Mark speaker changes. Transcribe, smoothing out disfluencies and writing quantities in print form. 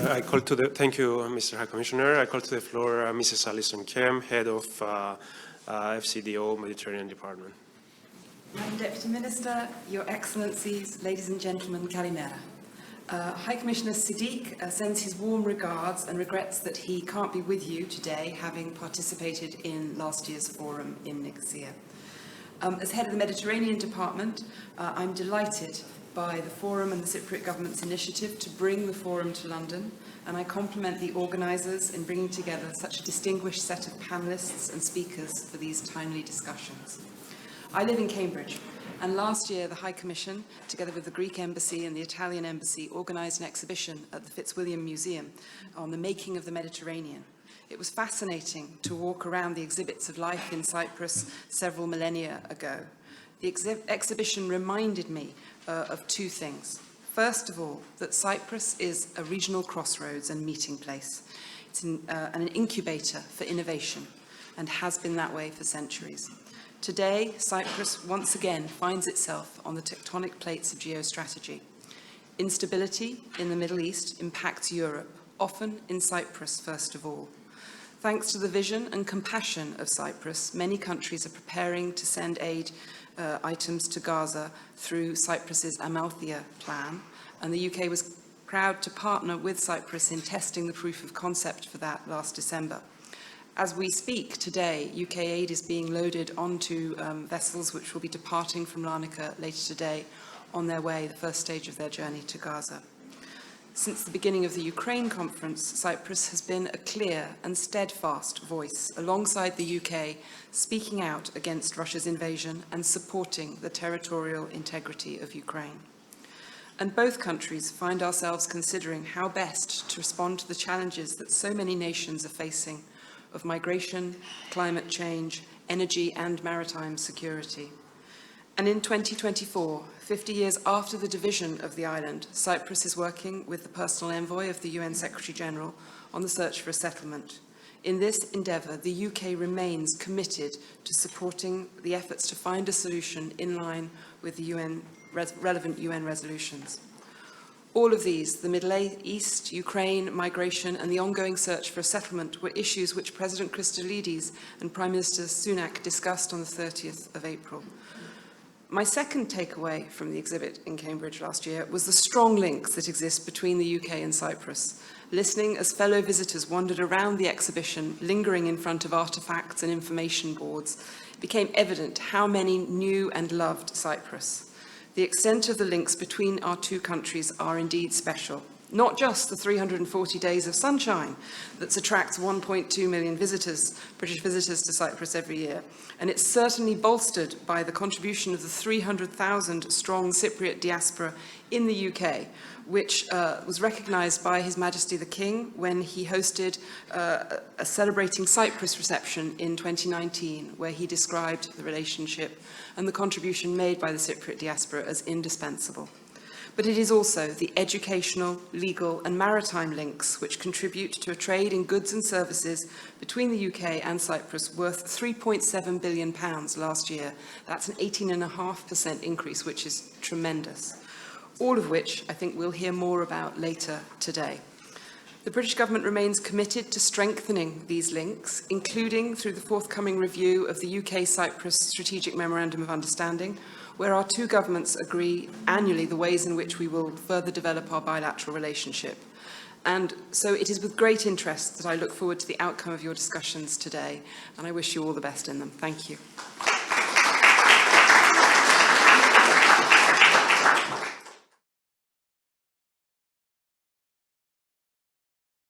Speaker 1: Thank you, Mr. High Commissioner. I call to the floor Mrs. Alison Kemp, Head of FCDO Mediterranean Department.
Speaker 2: Madam Deputy Minister, Your Excellencies, ladies and gentlemen, Kalimera. High Commissioner Siddiq sends his warm regards and regrets that he can't be with you today, having participated in last year's forum in Nicosia. As head of the Mediterranean Department, I'm delighted by the forum and the Cypriot government's initiative to bring the forum to London, and I compliment the organisers in bringing together such a distinguished set of panellists and speakers for these timely discussions. I live in Cambridge, and last year the High Commission, together with the Greek Embassy and the Italian Embassy, organised an exhibition at the Fitzwilliam Museum on the making of the Mediterranean. It was fascinating to walk around the exhibits of life in Cyprus several millennia ago. The exhibition reminded me of two things. First of all, that Cyprus is a regional crossroads and meeting place. It's an incubator for innovation and has been that way for centuries. Today, Cyprus once again finds itself on the tectonic plates of geostrategy. Instability in the Middle East impacts Europe, often in Cyprus first of all. Thanks to the vision and compassion of Cyprus, many countries are preparing to send aid items to Gaza through Cyprus's Amalthea plan, and the UK was proud to partner with Cyprus in testing the proof of concept for that last December. As we speak today, UK aid is being loaded onto vessels which will be departing from Larnaca later today on their way, the first stage of their journey to Gaza. Since the beginning of the Ukraine conference, Cyprus has been a clear and steadfast voice alongside the UK, speaking out against Russia's invasion and supporting the territorial integrity of Ukraine. And both countries find ourselves considering how best to respond to the challenges that so many nations are facing of migration, climate change, energy and maritime security. And in 2024, 50 years after the division of the island, Cyprus is working with the personal envoy of the UN Secretary-General on the search for a settlement. In this endeavour, the UK remains committed to supporting the efforts to find a solution in line with the relevant UN resolutions. All of these, the Middle East, Ukraine, migration and the ongoing search for a settlement, were issues which President Christodoulidis and Prime Minister Sunak discussed on the 30th of April. My second takeaway from the exhibit in Cambridge last year was the strong links that exist between the UK and Cyprus. Listening as fellow visitors wandered around the exhibition, lingering in front of artefacts and information boards, it became evident how many knew and loved Cyprus. The extent of the links between our two countries are indeed special. Not just the 340 days of sunshine that attracts 1.2 million visitors, British visitors to Cyprus every year, and it's certainly bolstered by the contribution of the 300,000 strong Cypriot diaspora in the UK, which was recognised by His Majesty the King when he hosted a Celebrating Cyprus reception in 2019, where he described the relationship and the contribution made by the Cypriot diaspora as indispensable. But it is also the educational, legal and maritime links which contribute to a trade in goods and services between the UK and Cyprus worth £3.7 billion last year. That's an 18.5% increase, which is tremendous. All of which I think we'll hear more about later today. The British government remains committed to strengthening these links, including through the forthcoming review of the UK-Cyprus Strategic Memorandum of Understanding, where our two governments agree annually the ways in which we will further develop our bilateral relationship. And so it is with great interest that I look forward to the outcome of your discussions today, and I wish you all the best in them. Thank you.